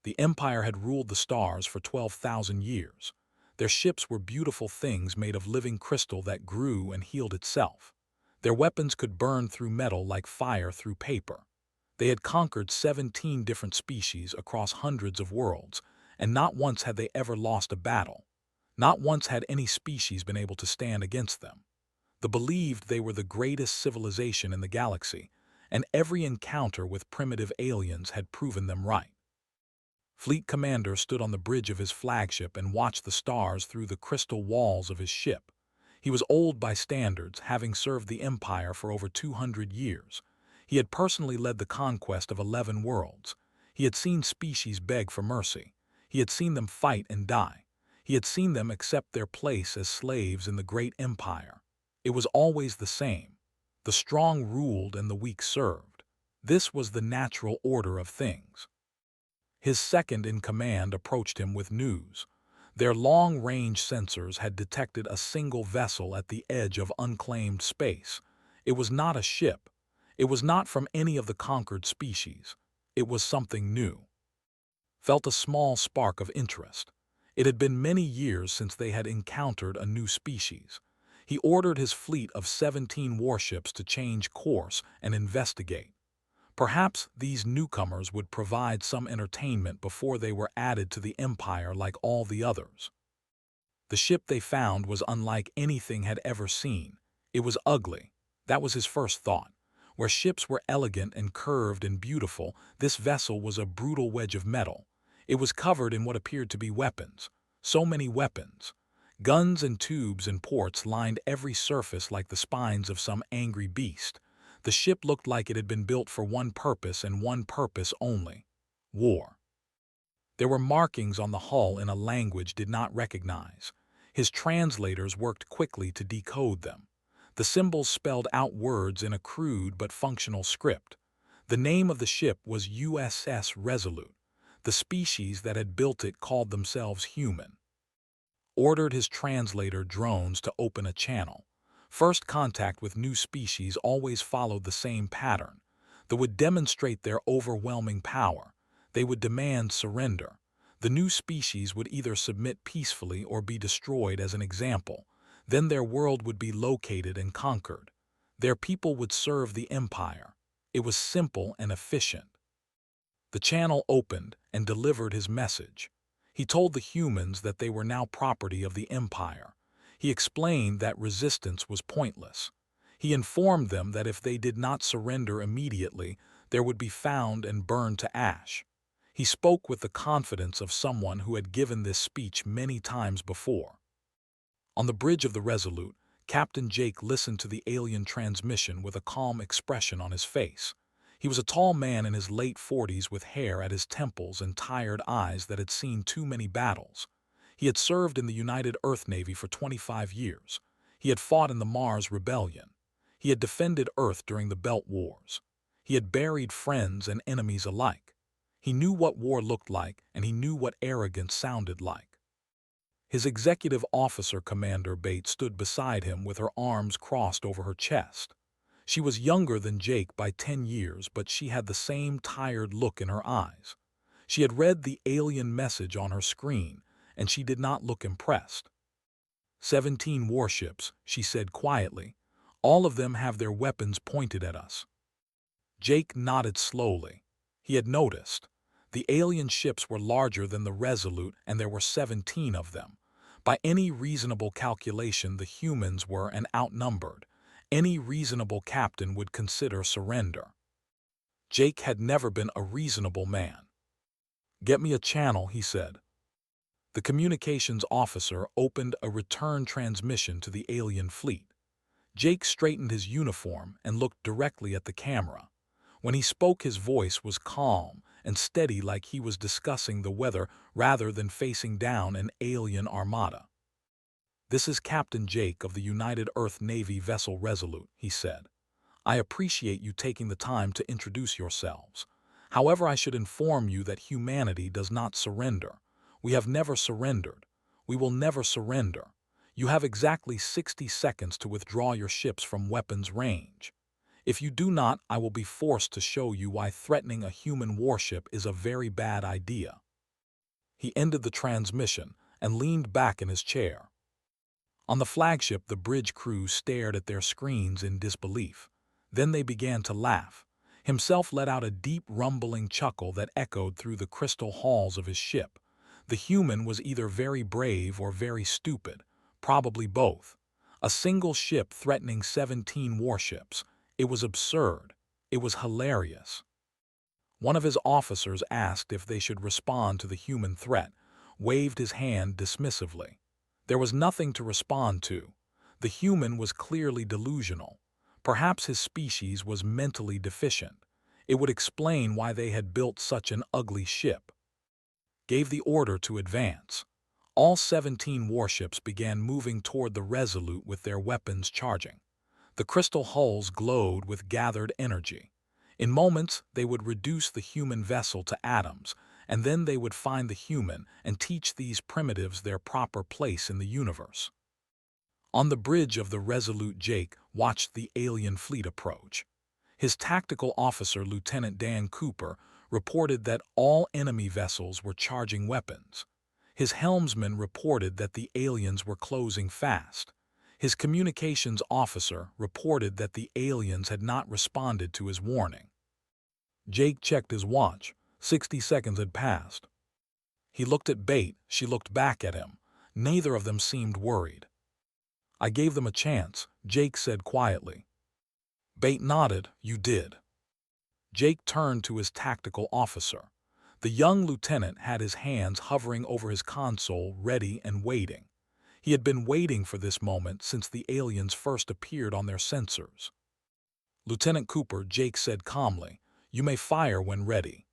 The Empire had ruled the stars for 12,000 years. Their ships were beautiful things made of living crystal that grew and healed itself. Their weapons could burn through metal like fire through paper. They had conquered 17 different species across hundreds of worlds, and not once had they ever lost a battle. Not once had any species been able to stand against them. They believed they were the greatest civilization in the galaxy, and every encounter with primitive aliens had proven them right. Fleet Commander stood on the bridge of his flagship and watched the stars through the crystal walls of his ship. He was old by standards, having served the Empire for over 200 years. He had personally led the conquest of 11 worlds. He had seen species beg for mercy. He had seen them fight and die. He had seen them accept their place as slaves in the great empire. It was always the same. The strong ruled and the weak served. This was the natural order of things. His second-in-command approached him with news. Their long-range sensors had detected a single vessel at the edge of unclaimed space. It was not a ship. It was not from any of the conquered species. It was something new. Felt a small spark of interest. It had been many years since they had encountered a new species. He ordered his fleet of 17 warships to change course and investigate. Perhaps these newcomers would provide some entertainment before they were added to the Empire like all the others. The ship they found was unlike anything had ever seen. It was ugly. That was his first thought. Where ships were elegant and curved and beautiful, this vessel was a brutal wedge of metal. It was covered in what appeared to be weapons. So many weapons. Guns and tubes and ports lined every surface like the spines of some angry beast. The ship looked like it had been built for one purpose and one purpose only: war. There were markings on the hull in a language did not recognize. His translators worked quickly to decode them. The symbols spelled out words in a crude but functional script. The name of the ship was USS Resolute. The species that had built it called themselves human. Ordered his translator drones to open a channel. First contact with new species always followed the same pattern. They would demonstrate their overwhelming power. They would demand surrender. The new species would either submit peacefully or be destroyed as an example. Then their world would be located and conquered. Their people would serve the Empire. It was simple and efficient. The channel opened and delivered his message. He told the humans that they were now property of the Empire. He explained that resistance was pointless. He informed them that if they did not surrender immediately, there would be found and burned to ash. He spoke with the confidence of someone who had given this speech many times before. On the bridge of the Resolute, Captain Jake listened to the alien transmission with a calm expression on his face. He was a tall man in his late 40s with hair at his temples and tired eyes that had seen too many battles. He had served in the United Earth Navy for 25 years. He had fought in the Mars Rebellion. He had defended Earth during the Belt Wars. He had buried friends and enemies alike. He knew what war looked like, and he knew what arrogance sounded like. His executive officer commander Bate stood beside him with her arms crossed over her chest. She was younger than Jake by 10 years, but she had the same tired look in her eyes. She had read the alien message on her screen, and she did not look impressed. 17 warships, she said quietly. All of them have their weapons pointed at us. Jake nodded slowly. He had noticed. The alien ships were larger than the Resolute, and there were 17 of them. By any reasonable calculation, the humans were and outnumbered. Any reasonable captain would consider surrender. Jake had never been a reasonable man. "Get me a channel," he said. The communications officer opened a return transmission to the alien fleet. Jake straightened his uniform and looked directly at the camera. When he spoke, his voice was calm and steady, like he was discussing the weather rather than facing down an alien armada. "This is Captain Jake of the United Earth Navy vessel Resolute," he said. "I appreciate you taking the time to introduce yourselves. However, I should inform you that humanity does not surrender. We have never surrendered. We will never surrender. You have exactly 60 seconds to withdraw your ships from weapons range. If you do not, I will be forced to show you why threatening a human warship is a very bad idea." He ended the transmission and leaned back in his chair. On the flagship, the bridge crew stared at their screens in disbelief. Then they began to laugh. Himself let out a deep, rumbling chuckle that echoed through the crystal halls of his ship. The human was either very brave or very stupid, probably both. A single ship threatening 17 warships. It was absurd. It was hilarious. One of his officers asked if they should respond to the human threat, waved his hand dismissively. There was nothing to respond to. The human was clearly delusional. Perhaps his species was mentally deficient. It would explain why they had built such an ugly ship. Gave the order to advance. All 17 warships began moving toward the Resolute with their weapons charging. The crystal hulls glowed with gathered energy. In moments, they would reduce the human vessel to atoms, and then they would find the human and teach these primitives their proper place in the universe. On the bridge of the Resolute, Jake watched the alien fleet approach. His tactical officer, Lieutenant Dan Cooper, reported that all enemy vessels were charging weapons. His helmsman reported that the aliens were closing fast. His communications officer reported that the aliens had not responded to his warning. Jake checked his watch. 60 seconds had passed. He looked at Bate. She looked back at him. Neither of them seemed worried. "I gave them a chance," Jake said quietly. Bate nodded. "You did." Jake turned to his tactical officer. The young lieutenant had his hands hovering over his console, ready and waiting. He had been waiting for this moment since the aliens first appeared on their sensors. "Lieutenant Cooper," Jake said calmly, "you may fire when ready."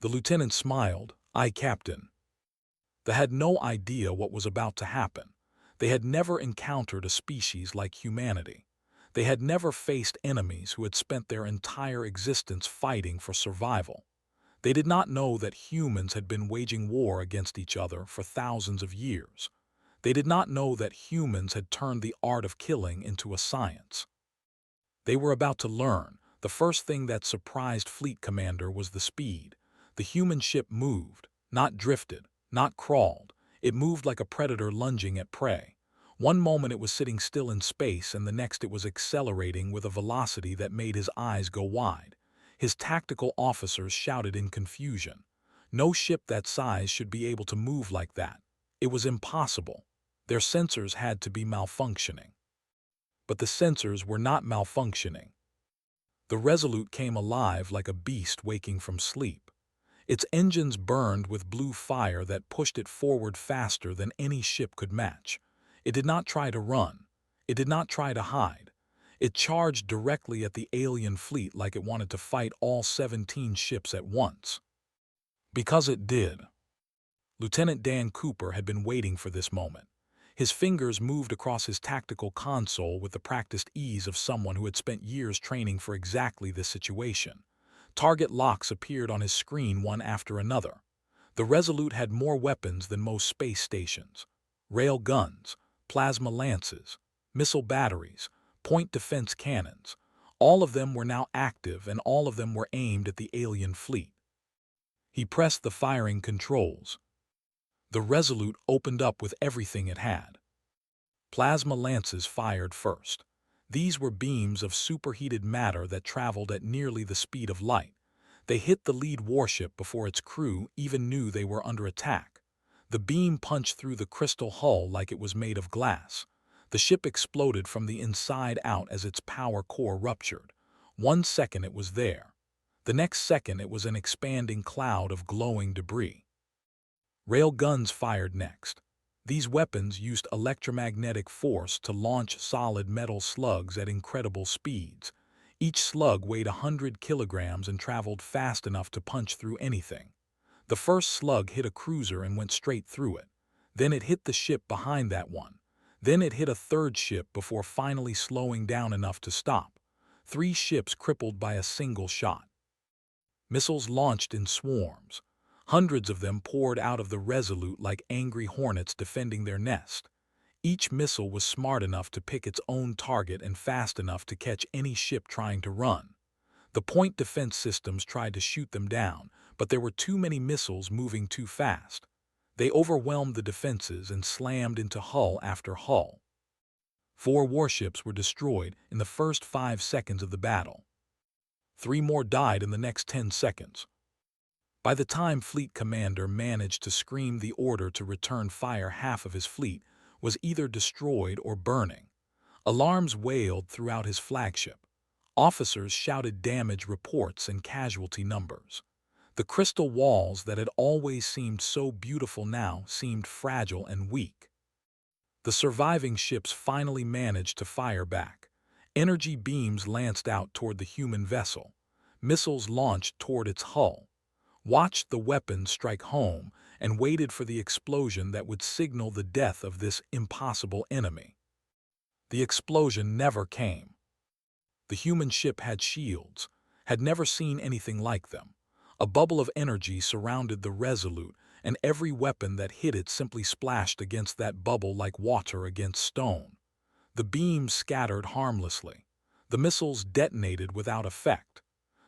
The lieutenant smiled. "Aye, Captain." They had no idea what was about to happen. They had never encountered a species like humanity. They had never faced enemies who had spent their entire existence fighting for survival. They did not know that humans had been waging war against each other for thousands of years. They did not know that humans had turned the art of killing into a science. They were about to learn. The first thing that surprised Fleet Commander was the speed. The human ship moved, not drifted, not crawled. It moved like a predator lunging at prey. One moment it was sitting still in space, and the next it was accelerating with a velocity that made his eyes go wide. His tactical officers shouted in confusion. No ship that size should be able to move like that. It was impossible. Their sensors had to be malfunctioning. But the sensors were not malfunctioning. The Resolute came alive like a beast waking from sleep. Its engines burned with blue fire that pushed it forward faster than any ship could match. It did not try to run. It did not try to hide. It charged directly at the alien fleet like it wanted to fight all 17 ships at once. Because it did. Lieutenant Dan Cooper had been waiting for this moment. His fingers moved across his tactical console with the practiced ease of someone who had spent years training for exactly this situation. Target locks appeared on his screen one after another. The Resolute had more weapons than most space stations. Rail guns, plasma lances, missile batteries, point defense cannons. All of them were now active, and all of them were aimed at the alien fleet. He pressed the firing controls. The Resolute opened up with everything it had. Plasma lances fired first. These were beams of superheated matter that traveled at nearly the speed of light. They hit the lead warship before its crew even knew they were under attack. The beam punched through the crystal hull like it was made of glass. The ship exploded from the inside out as its power core ruptured. 1 second it was there. The next second it was an expanding cloud of glowing debris. Rail guns fired next. These weapons used electromagnetic force to launch solid metal slugs at incredible speeds. Each slug weighed 100 kilograms and traveled fast enough to punch through anything. The first slug hit a cruiser and went straight through it. Then it hit the ship behind that one. Then it hit a third ship before finally slowing down enough to stop. 3 ships crippled by a single shot. Missiles launched in swarms. Hundreds of them poured out of the Resolute like angry hornets defending their nest. Each missile was smart enough to pick its own target and fast enough to catch any ship trying to run. The point defense systems tried to shoot them down, but there were too many missiles moving too fast. They overwhelmed the defenses and slammed into hull after hull. 4 warships were destroyed in the first 5 seconds of the battle. 3 more died in the next 10 seconds. By the time Fleet Commander managed to scream the order to return fire, half of his fleet was either destroyed or burning. Alarms wailed throughout his flagship. Officers shouted damage reports and casualty numbers. The crystal walls that had always seemed so beautiful now seemed fragile and weak. The surviving ships finally managed to fire back. Energy beams lanced out toward the human vessel. Missiles launched toward its hull. Watched the weapons strike home and waited for the explosion that would signal the death of this impossible enemy. The explosion never came. The human ship had shields, had never seen anything like them. A bubble of energy surrounded the Resolute, and every weapon that hit it simply splashed against that bubble like water against stone. The beams scattered harmlessly. The missiles detonated without effect.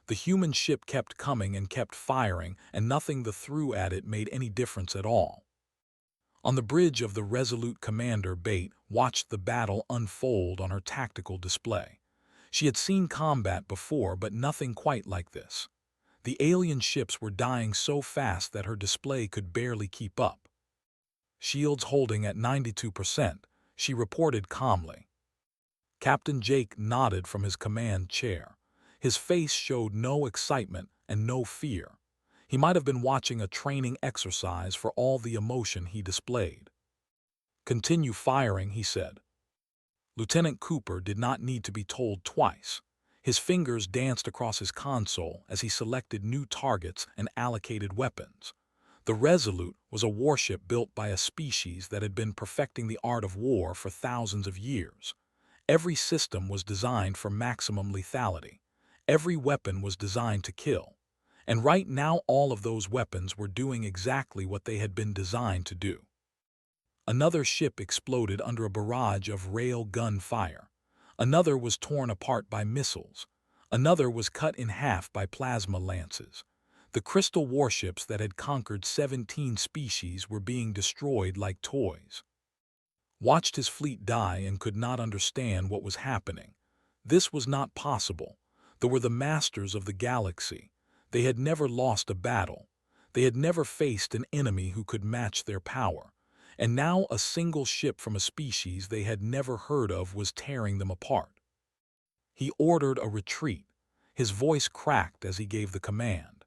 The human ship kept coming and kept firing, and nothing they threw at it made any difference at all. On the bridge of the Resolute, Commander Bate watched the battle unfold on her tactical display. She had seen combat before, but nothing quite like this. The alien ships were dying so fast that her display could barely keep up. Shields holding at 92%, she reported calmly. Captain Jake nodded from his command chair. His face showed no excitement and no fear. He might have been watching a training exercise for all the emotion he displayed. "Continue firing," he said. Lieutenant Cooper did not need to be told twice. His fingers danced across his console as he selected new targets and allocated weapons. The Resolute was a warship built by a species that had been perfecting the art of war for thousands of years. Every system was designed for maximum lethality. Every weapon was designed to kill. And right now all of those weapons were doing exactly what they had been designed to do. Another ship exploded under a barrage of rail gun fire. Another was torn apart by missiles. Another was cut in half by plasma lances. The crystal warships that had conquered 17 species were being destroyed like toys. Watched his fleet die and could not understand what was happening. This was not possible. They were the masters of the galaxy. They had never lost a battle. They had never faced an enemy who could match their power. And now a single ship from a species they had never heard of was tearing them apart. He ordered a retreat. His voice cracked as he gave the command.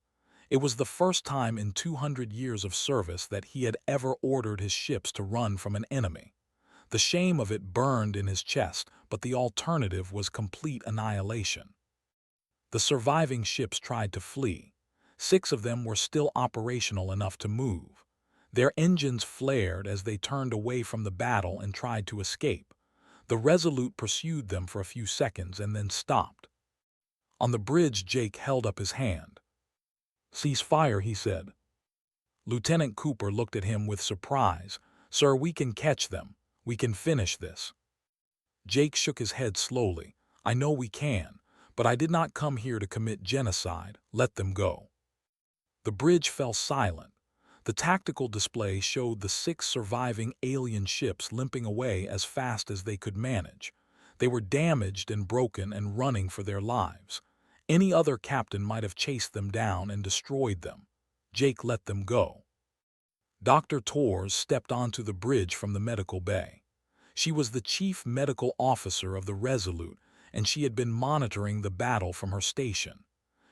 It was the first time in 200 years of service that he had ever ordered his ships to run from an enemy. The shame of it burned in his chest, but the alternative was complete annihilation. The surviving ships tried to flee. 6 of them were still operational enough to move. Their engines flared as they turned away from the battle and tried to escape. The Resolute pursued them for a few seconds and then stopped. On the bridge, Jake held up his hand. "Cease fire," he said. Lieutenant Cooper looked at him with surprise. "Sir, we can catch them. We can finish this." Jake shook his head slowly. "I know we can, but I did not come here to commit genocide. Let them go." The bridge fell silent. The tactical display showed the 6 surviving alien ships limping away as fast as they could manage. They were damaged and broken and running for their lives. Any other captain might have chased them down and destroyed them. Jake let them go. Dr. Torres stepped onto the bridge from the medical bay. She was the chief medical officer of the Resolute, and she had been monitoring the battle from her station.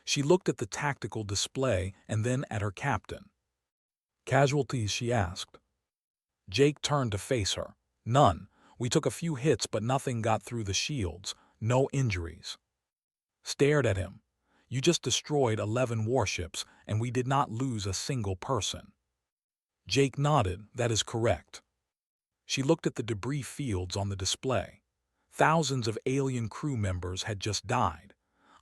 She looked at the tactical display and then at her captain. "Casualties?" she asked. Jake turned to face her. "None. We took a few hits, but nothing got through the shields. No injuries." Stared at him. "You just destroyed 11 warships, and we did not lose a single person." Jake nodded. "That is correct." She looked at the debris fields on the display. Thousands of alien crew members had just died.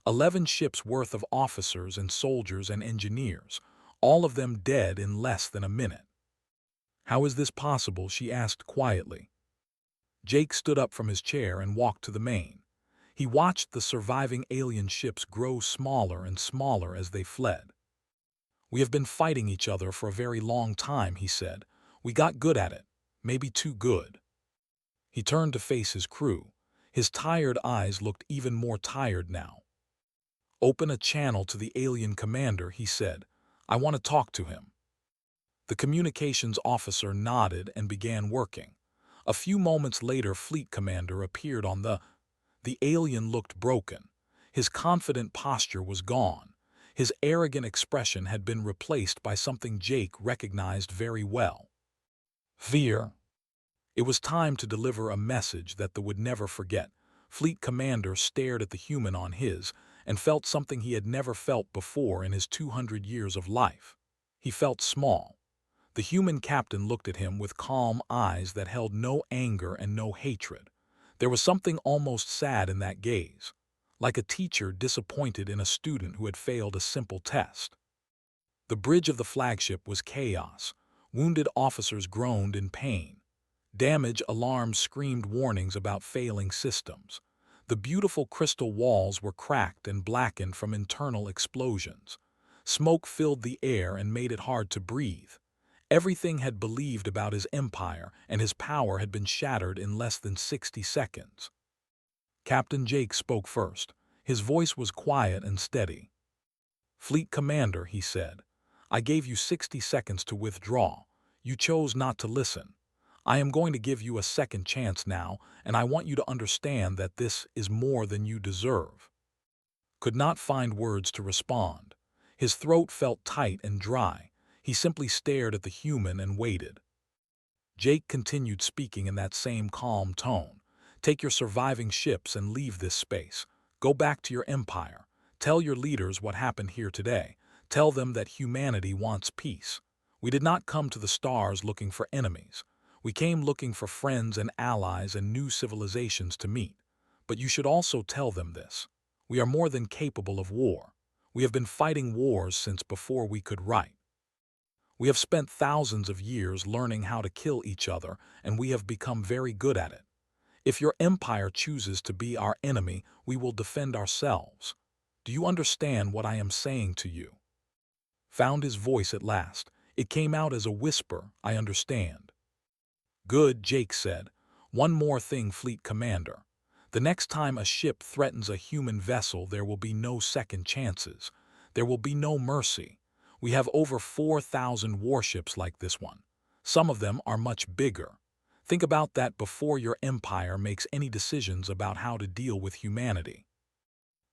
11 ships worth of officers and soldiers and engineers, all of them dead in less than a minute. "How is this possible?" she asked quietly. Jake stood up from his chair and walked to the main. He watched the surviving alien ships grow smaller and smaller as they fled. "We have been fighting each other for a very long time," he said. We got good at it, maybe too good. He turned to face his crew. His tired eyes looked even more tired now. Open a channel to the alien commander, he said. I want to talk to him. The communications officer nodded and began working. A few moments later, Fleet Commander appeared on The alien looked broken. His confident posture was gone. His arrogant expression had been replaced by something Jake recognized very well. Fear. It was time to deliver a message that they would never forget. Fleet Commander stared at the human on his and felt something he had never felt before in his 200 years of life. He felt small. The human captain looked at him with calm eyes that held no anger and no hatred. There was something almost sad in that gaze, like a teacher disappointed in a student who had failed a simple test. The bridge of the flagship was chaos. Wounded officers groaned in pain. Damage alarms screamed warnings about failing systems. The beautiful crystal walls were cracked and blackened from internal explosions. Smoke filled the air and made it hard to breathe. Everything had believed about his empire and his power had been shattered in less than 60 seconds. Captain Jake spoke first. His voice was quiet and steady. Fleet Commander, he said, I gave you 60 seconds to withdraw. You chose not to listen. I am going to give you a second chance now, and I want you to understand that this is more than you deserve. Could not find words to respond. His throat felt tight and dry. He simply stared at the human and waited. Jake continued speaking in that same calm tone. Take your surviving ships and leave this space. Go back to your empire. Tell your leaders what happened here today. Tell them that humanity wants peace. We did not come to the stars looking for enemies. We came looking for friends and allies and new civilizations to meet. But you should also tell them this. We are more than capable of war. We have been fighting wars since before we could write. We have spent thousands of years learning how to kill each other, and we have become very good at it. If your empire chooses to be our enemy, we will defend ourselves. Do you understand what I am saying to you? Found his voice at last. It came out as a whisper, I understand. Good, Jake said. One more thing, Fleet Commander. The next time a ship threatens a human vessel, there will be no second chances. There will be no mercy. We have over 4,000 warships like this one. Some of them are much bigger. Think about that before your empire makes any decisions about how to deal with humanity.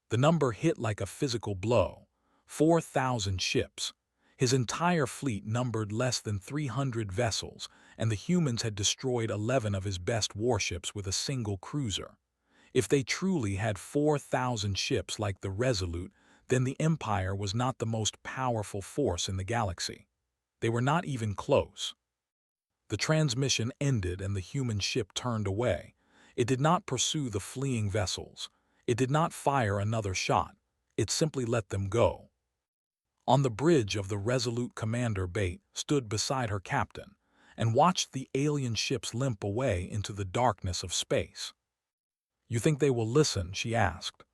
The number hit like a physical blow. 4,000 ships. His entire fleet numbered less than 300 vessels, and the humans had destroyed 11 of his best warships with a single cruiser. If they truly had 4,000 ships like the Resolute, then the Empire was not the most powerful force in the galaxy. They were not even close. The transmission ended and the human ship turned away. It did not pursue the fleeing vessels. It did not fire another shot. It simply let them go. On the bridge of the Resolute, Commander Bate stood beside her captain and watched the alien ships limp away into the darkness of space. You think they will listen? She asked.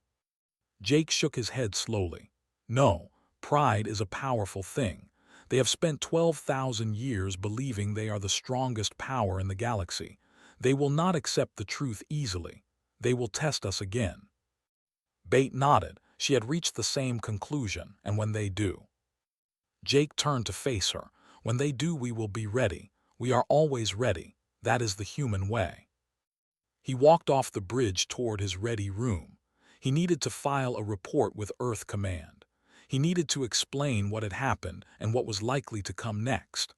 Jake shook his head slowly. No, pride is a powerful thing. They have spent 12,000 years believing they are the strongest power in the galaxy. They will not accept the truth easily. They will test us again. Bate nodded. She had reached the same conclusion, and when they do. Jake turned to face her. When they do, we will be ready. We are always ready. That is the human way. He walked off the bridge toward his ready room. He needed to file a report with Earth Command. He needed to explain what had happened and what was likely to come next.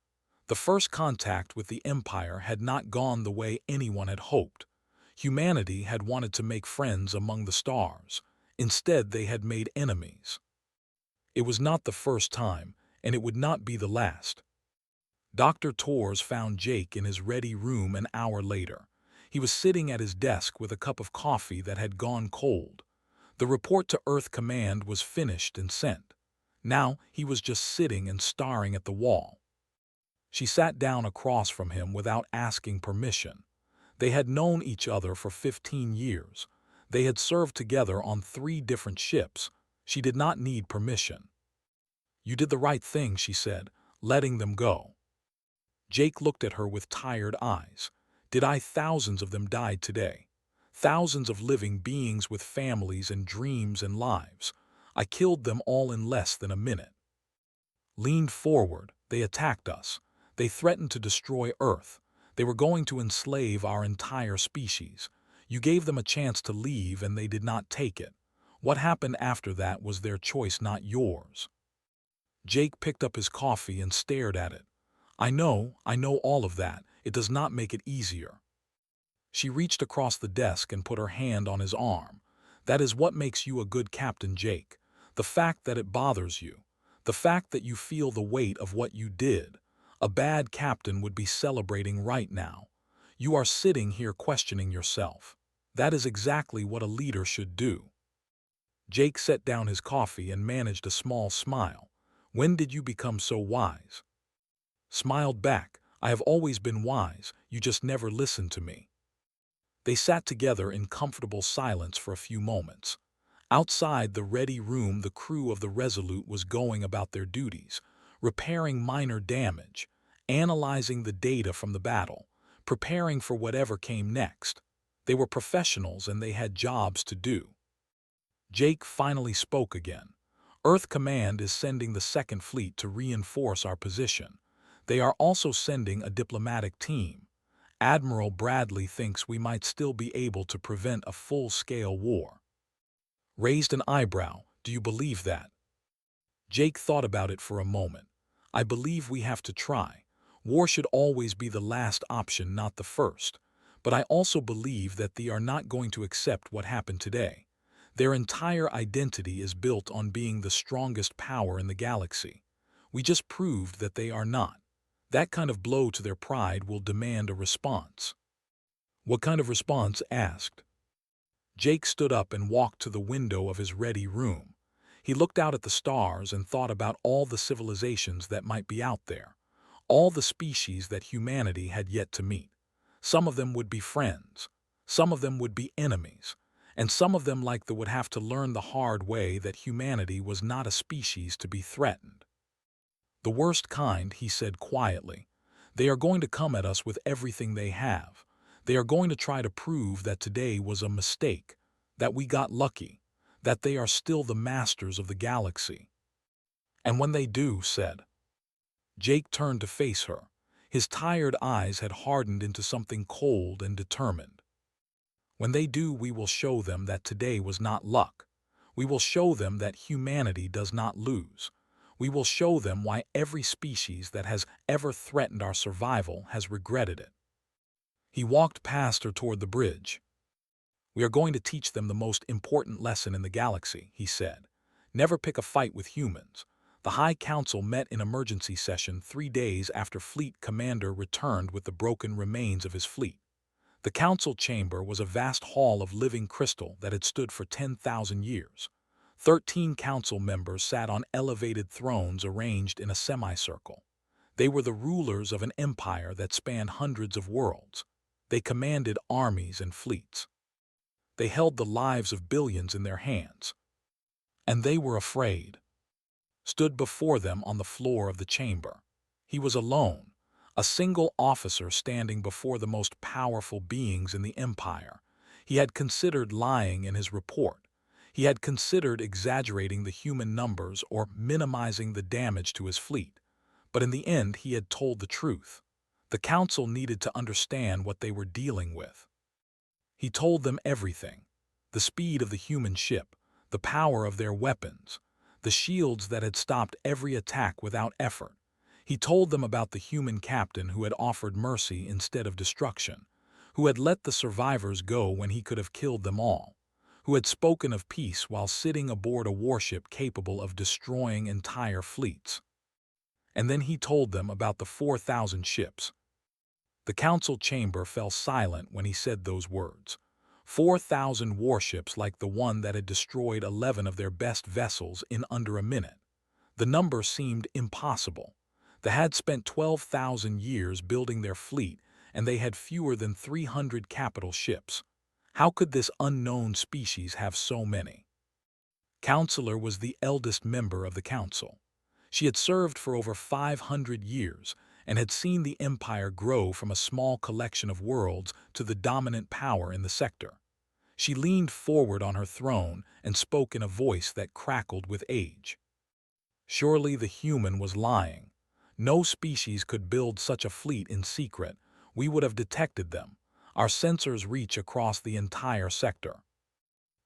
The first contact with the Empire had not gone the way anyone had hoped. Humanity had wanted to make friends among the stars. Instead, they had made enemies. It was not the first time, and it would not be the last. Dr. Torres found Jake in his ready room an hour later. He was sitting at his desk with a cup of coffee that had gone cold. The report to Earth Command was finished and sent. Now he was just sitting and staring at the wall. She sat down across from him without asking permission. They had known each other for 15 years. They had served together on 3 different ships. She did not need permission. You did the right thing, she said, letting them go. Jake looked at her with tired eyes. Did I? Thousands of them died today. Thousands of living beings with families and dreams and lives. I killed them all in less than a minute. Leaned forward, they attacked us. They threatened to destroy Earth. They were going to enslave our entire species. You gave them a chance to leave and they did not take it. What happened after that was their choice, not yours. Jake picked up his coffee and stared at it. I know all of that. It does not make it easier. She reached across the desk and put her hand on his arm. That is what makes you a good captain, Jake. The fact that it bothers you. The fact that you feel the weight of what you did. A bad captain would be celebrating right now. You are sitting here questioning yourself. That is exactly what a leader should do. Jake set down his coffee and managed a small smile. When did you become so wise? Smiled back. I have always been wise, you just never listened to me. They sat together in comfortable silence for a few moments. Outside the ready room, the crew of the Resolute was going about their duties, repairing minor damage, analyzing the data from the battle, preparing for whatever came next. They were professionals and they had jobs to do. Jake finally spoke again. Earth Command is sending the Second Fleet to reinforce our position. They are also sending a diplomatic team. Admiral Bradley thinks we might still be able to prevent a full-scale war. Raised an eyebrow. Do you believe that? Jake thought about it for a moment. I believe we have to try. War should always be the last option, not the first. But I also believe that they are not going to accept what happened today. Their entire identity is built on being the strongest power in the galaxy. We just proved that they are not. That kind of blow to their pride will demand a response. What kind of response? Asked. Jake stood up and walked to the window of his ready room. He looked out at the stars and thought about all the civilizations that might be out there, all the species that humanity had yet to meet. Some of them would be friends, some of them would be enemies, and some of them would have to learn the hard way that humanity was not a species to be threatened. The worst kind, he said quietly. They are going to come at us with everything they have. They are going to try to prove that today was a mistake, that we got lucky, that they are still the masters of the galaxy. And when they do, said. Jake turned to face her. His tired eyes had hardened into something cold and determined. When they do, we will show them that today was not luck. We will show them that humanity does not lose. We will show them why every species that has ever threatened our survival has regretted it. He walked past her toward the bridge. We are going to teach them the most important lesson in the galaxy, he said. Never pick a fight with humans. The High Council met in emergency session 3 days after Fleet Commander returned with the broken remains of his fleet. The council chamber was a vast hall of living crystal that had stood for 10,000 years. 13 council members sat on elevated thrones arranged in a semicircle. They were the rulers of an empire that spanned hundreds of worlds. They commanded armies and fleets. They held the lives of billions in their hands. And they were afraid. Stood before them on the floor of the chamber. He was alone, a single officer standing before the most powerful beings in the empire. He had considered lying in his report. He had considered exaggerating the human numbers or minimizing the damage to his fleet. But in the end, he had told the truth. The council needed to understand what they were dealing with. He told them everything. The speed of the human ship, the power of their weapons, the shields that had stopped every attack without effort. He told them about the human captain who had offered mercy instead of destruction, who had let the survivors go when he could have killed them all, who had spoken of peace while sitting aboard a warship capable of destroying entire fleets. And then he told them about the 4,000 ships. The council chamber fell silent when he said those words. 4,000 warships like the one that had destroyed 11 of their best vessels in under a minute. The number seemed impossible. They had spent 12,000 years building their fleet, and they had fewer than 300 capital ships. How could this unknown species have so many? Counselor was the eldest member of the council. She had served for over 500 years, and had seen the empire grow from a small collection of worlds to the dominant power in the sector. She leaned forward on her throne and spoke in a voice that crackled with age. Surely the human was lying. No species could build such a fleet in secret. We would have detected them. Our sensors reach across the entire sector.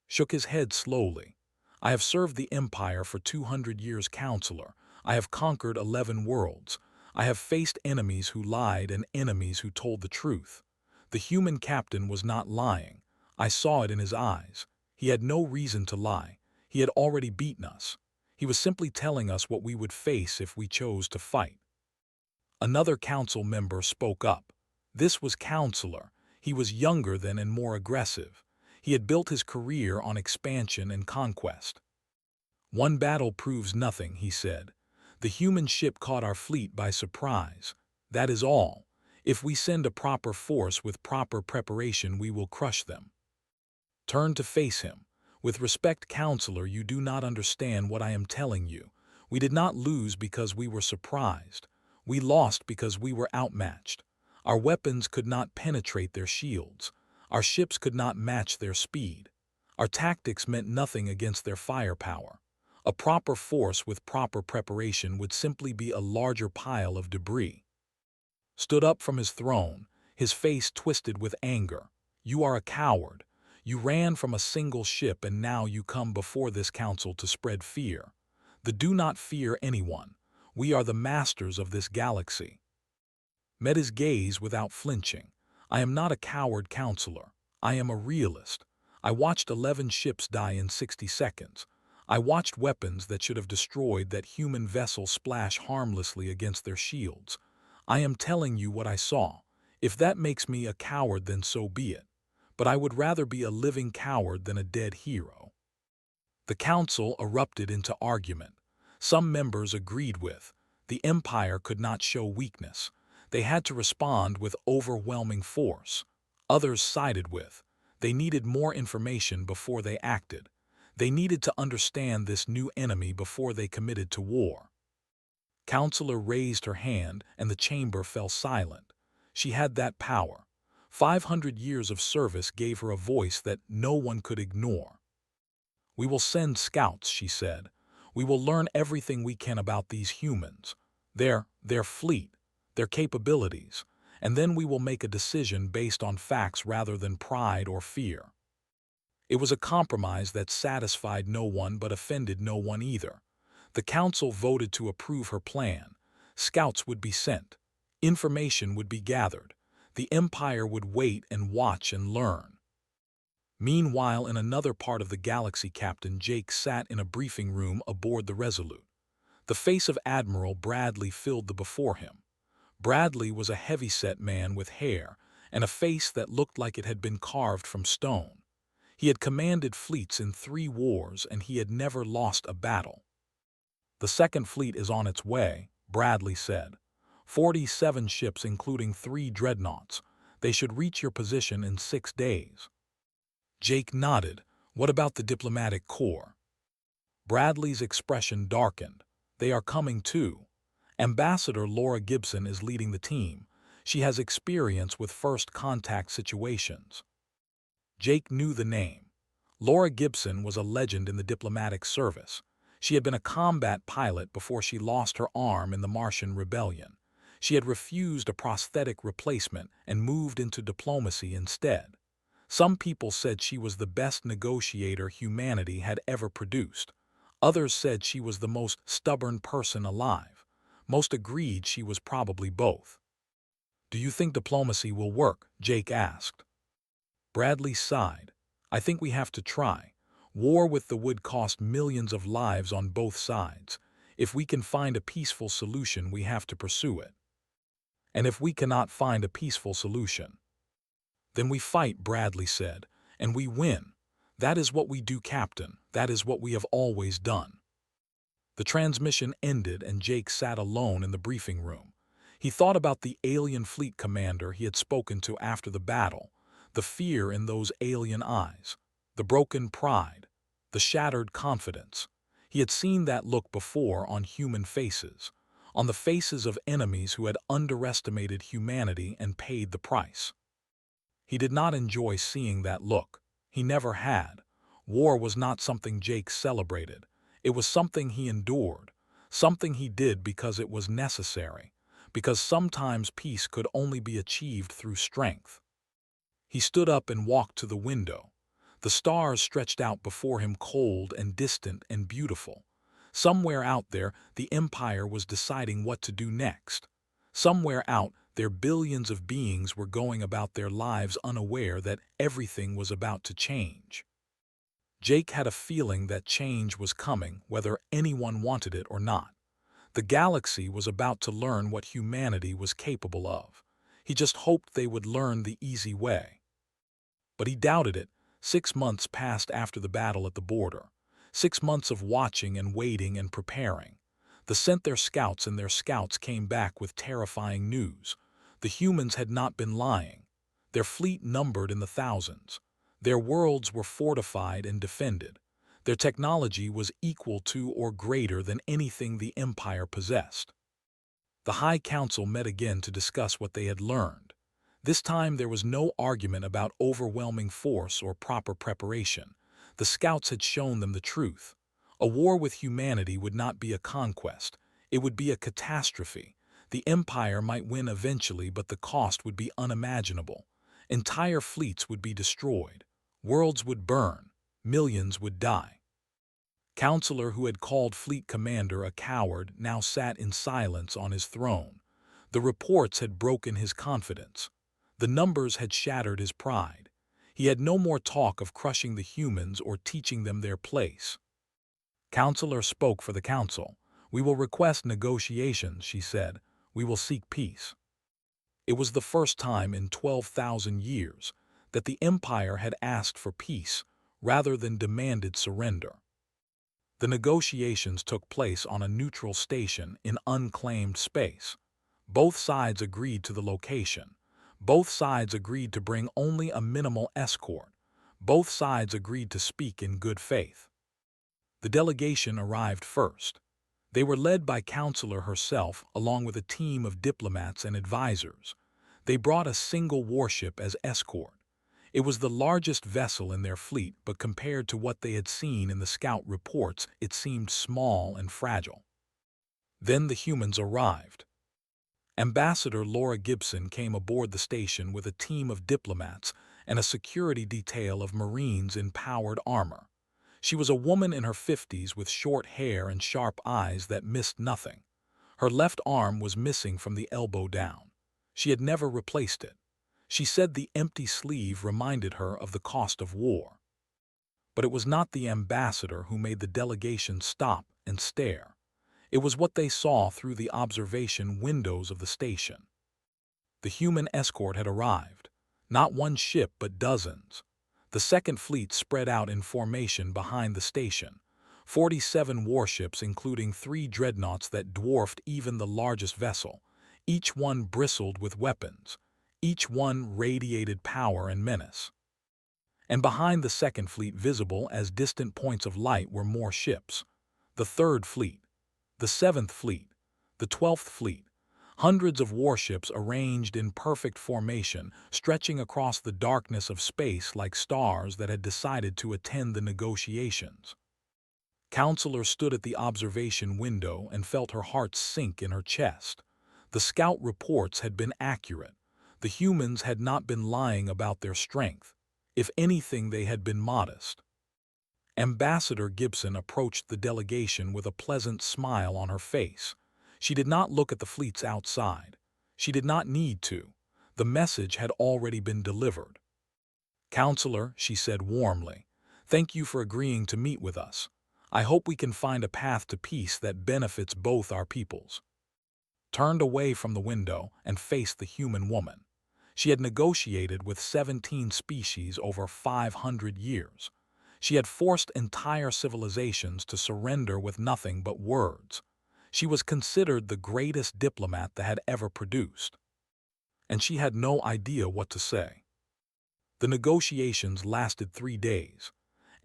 Shook his head slowly. I have served the Empire for 200 years, Counselor. I have conquered 11 worlds. I have faced enemies who lied and enemies who told the truth. The human captain was not lying. I saw it in his eyes. He had no reason to lie. He had already beaten us. He was simply telling us what we would face if we chose to fight. Another council member spoke up. This was Counselor. He was younger than and more aggressive. He had built his career on expansion and conquest. One battle proves nothing, he said. The human ship caught our fleet by surprise. That is all. If we send a proper force with proper preparation, we will crush them. Turn to face him. With respect, Counselor, you do not understand what I am telling you. We did not lose because we were surprised. We lost because we were outmatched. Our weapons could not penetrate their shields. Our ships could not match their speed. Our tactics meant nothing against their firepower. A proper force with proper preparation would simply be a larger pile of debris. Stood up from his throne, his face twisted with anger. You are a coward. You ran from a single ship and now you come before this council to spread fear. Do not fear anyone. We are the masters of this galaxy. Met his gaze without flinching. I am not a coward, Counselor. I am a realist. I watched 11 ships die in 60 seconds. I watched weapons that should have destroyed that human vessel splash harmlessly against their shields. I am telling you what I saw. If that makes me a coward, then so be it. But I would rather be a living coward than a dead hero. The council erupted into argument. Some members agreed with. The Empire could not show weakness. They had to respond with overwhelming force. Others sided with. They needed more information before they acted. They needed to understand this new enemy before they committed to war. Counselor raised her hand and the chamber fell silent. She had that power. 500 years of service gave her a voice that no one could ignore. We will send scouts, she said. We will learn everything we can about these humans, their fleet, their capabilities, and then we will make a decision based on facts rather than pride or fear. It was a compromise that satisfied no one but offended no one either. The council voted to approve her plan. Scouts would be sent. Information would be gathered. The Empire would wait and watch and learn. Meanwhile, in another part of the galaxy, Captain Jake sat in a briefing room aboard the Resolute. The face of Admiral Bradley filled the before him. Bradley was a heavy-set man with hair and a face that looked like it had been carved from stone. He had commanded fleets in 3 wars and he had never lost a battle. The second fleet is on its way, Bradley said. 47 ships including 3 dreadnoughts. They should reach your position in 6 days. Jake nodded. What about the diplomatic corps? Bradley's expression darkened. They are coming too. Ambassador Laura Gibson is leading the team. She has experience with first contact situations. Jake knew the name. Laura Gibson was a legend in the diplomatic service. She had been a combat pilot before she lost her arm in the Martian Rebellion. She had refused a prosthetic replacement and moved into diplomacy instead. Some people said she was the best negotiator humanity had ever produced. Others said she was the most stubborn person alive. Most agreed she was probably both. Do you think diplomacy will work? Jake asked. Bradley sighed. I think we have to try. War with the would cost millions of lives on both sides. If we can find a peaceful solution, we have to pursue it. And if we cannot find a peaceful solution, then we fight, Bradley said, and we win. That is what we do, Captain. That is what we have always done. The transmission ended and Jake sat alone in the briefing room. He thought about the alien fleet commander he had spoken to after the battle, the fear in those alien eyes, the broken pride, the shattered confidence. He had seen that look before on human faces. on the faces of enemies who had underestimated humanity and paid the price. He did not enjoy seeing that look. He never had. War was not something Jake celebrated. It was something he endured, something he did because it was necessary, because sometimes peace could only be achieved through strength. He stood up and walked to the window. The stars stretched out before him, cold and distant and beautiful. Somewhere out there, the Empire was deciding what to do next. Somewhere out there, billions of beings were going about their lives unaware that everything was about to change. Jake had a feeling that change was coming, whether anyone wanted it or not. The galaxy was about to learn what humanity was capable of. He just hoped they would learn the easy way. But he doubted it. 6 months passed after the battle at the border. 6 months of watching and waiting and preparing. They sent their scouts, and their scouts came back with terrifying news. The humans had not been lying. Their fleet numbered in the thousands. Their worlds were fortified and defended. Their technology was equal to or greater than anything the Empire possessed. The High Council met again to discuss what they had learned. This time there was no argument about overwhelming force or proper preparation. The scouts had shown them the truth. A war with humanity would not be a conquest. It would be a catastrophe. The Empire might win eventually, but the cost would be unimaginable. Entire fleets would be destroyed. Worlds would burn. Millions would die. Counselor, who had called Fleet Commander a coward, now sat in silence on his throne. The reports had broken his confidence. The numbers had shattered his pride. He had no more talk of crushing the humans or teaching them their place. Counselor spoke for the council. "We will request negotiations," she said. "We will seek peace." It was the first time in 12,000 years that the Empire had asked for peace rather than demanded surrender. The negotiations took place on a neutral station in unclaimed space. Both sides agreed to the location. Both sides agreed to bring only a minimal escort. Both sides agreed to speak in good faith. The delegation arrived first. They were led by Counselor herself, along with a team of diplomats and advisors. They brought a single warship as escort. It was the largest vessel in their fleet, but compared to what they had seen in the scout reports, it seemed small and fragile. Then the humans arrived. Ambassador Laura Gibson came aboard the station with a team of diplomats and a security detail of Marines in powered armor. She was a woman in her 50s with short hair and sharp eyes that missed nothing. Her left arm was missing from the elbow down. She had never replaced it. She said the empty sleeve reminded her of the cost of war. But it was not the ambassador who made the delegation stop and stare. It was what they saw through the observation windows of the station. The human escort had arrived. Not one ship, but dozens. The Second Fleet spread out in formation behind the station. 47 warships, including 3 dreadnoughts that dwarfed even the largest vessel. Each one bristled with weapons. Each one radiated power and menace. And behind the Second Fleet, visible as distant points of light, were more ships. The Third Fleet, the Seventh Fleet, the 12th Fleet. Hundreds of warships arranged in perfect formation, stretching across the darkness of space like stars that had decided to attend the negotiations. Counselor stood at the observation window and felt her heart sink in her chest. The scout reports had been accurate. The humans had not been lying about their strength. If anything, they had been modest. Ambassador Gibson approached the delegation with a pleasant smile on her face. She did not look at the fleets outside. She did not need to. The message had already been delivered. "Counselor," she said warmly, "thank you for agreeing to meet with us. I hope we can find a path to peace that benefits both our peoples." Turned away from the window and faced the human woman. She had negotiated with 17 species over 500 years. She had forced entire civilizations to surrender with nothing but words. She was considered the greatest diplomat that had ever produced. And she had no idea what to say. The negotiations lasted 3 days.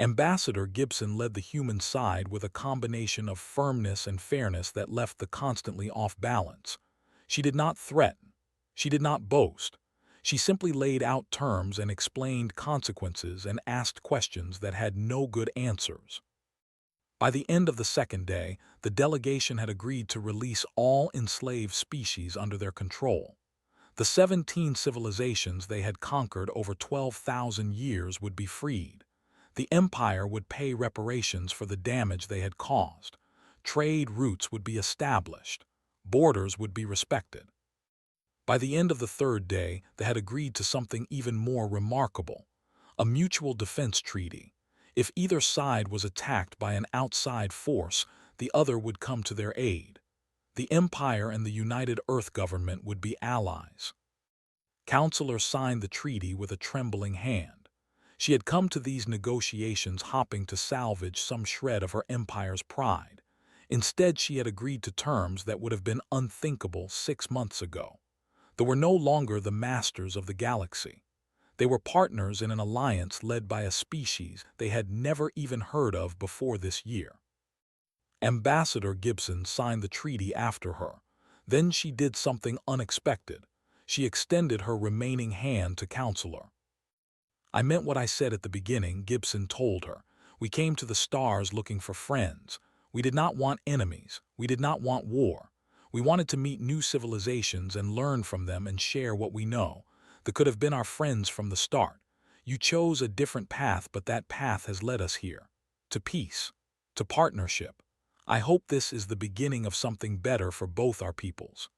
Ambassador Gibson led the human side with a combination of firmness and fairness that left the constantly off balance. She did not threaten. She did not boast. She simply laid out terms and explained consequences and asked questions that had no good answers. By the end of the second day, the delegation had agreed to release all enslaved species under their control. The 17 civilizations they had conquered over 12,000 years would be freed. The empire would pay reparations for the damage they had caused. Trade routes would be established. Borders would be respected. By the end of the third day, they had agreed to something even more remarkable: a mutual defense treaty. If either side was attacked by an outside force, the other would come to their aid. The Empire and the United Earth government would be allies. Counselor signed the treaty with a trembling hand. She had come to these negotiations hoping to salvage some shred of her empire's pride. Instead, she had agreed to terms that would have been unthinkable 6 months ago. They were no longer the masters of the galaxy. They were partners in an alliance led by a species they had never even heard of before this year. Ambassador Gibson signed the treaty after her. Then she did something unexpected. She extended her remaining hand to Counselor. "I meant what I said at the beginning," Gibson told her. "We came to the stars looking for friends. We did not want enemies. We did not want war. We wanted to meet new civilizations and learn from them and share what we know. They could have been our friends from the start. You chose a different path, but that path has led us here. To peace. To partnership. I hope this is the beginning of something better for both our peoples."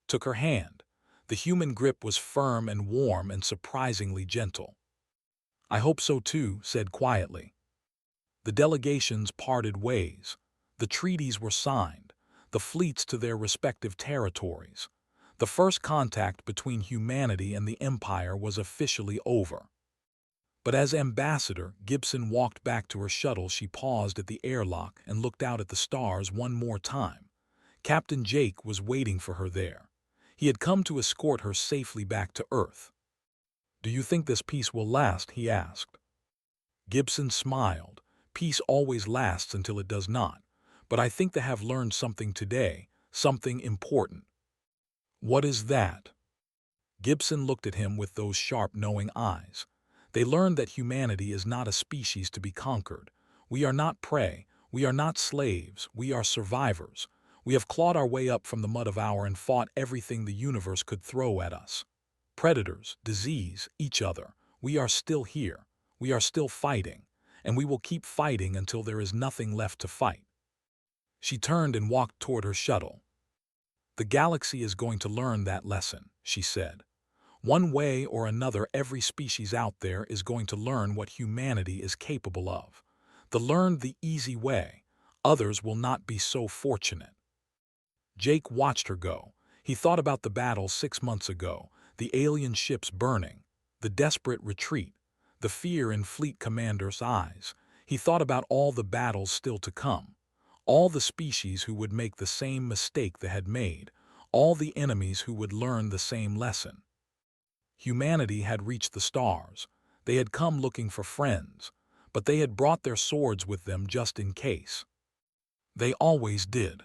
Took her hand. The human grip was firm and warm and surprisingly gentle. "I hope so too," said quietly. The delegations parted ways. The treaties were signed. The fleets to their respective territories. The first contact between humanity and the Empire was officially over. But as Ambassador Gibson walked back to her shuttle, she paused at the airlock and looked out at the stars one more time. Captain Jake was waiting for her there. He had come to escort her safely back to Earth. "Do you think this peace will last?" he asked. Gibson smiled. "Peace always lasts until it does not. But I think they have learned something today, something important." "What is that?" Gibson looked at him with those sharp, knowing eyes. "They learned that humanity is not a species to be conquered. We are not prey. We are not slaves. We are survivors. We have clawed our way up from the mud of our and fought everything the universe could throw at us. Predators, disease, each other. We are still here. We are still fighting. And we will keep fighting until there is nothing left to fight." She turned and walked toward her shuttle. "The galaxy is going to learn that lesson," she said. "One way or another, every species out there is going to learn what humanity is capable of. They'll learn the easy way. Others will not be so fortunate." Jake watched her go. He thought about the battle 6 months ago, the alien ships burning, the desperate retreat, the fear in Fleet Commander's eyes. He thought about all the battles still to come, all the species who would make the same mistake they had made, all the enemies who would learn the same lesson. Humanity had reached the stars. They had come looking for friends, but they had brought their swords with them just in case. They always did.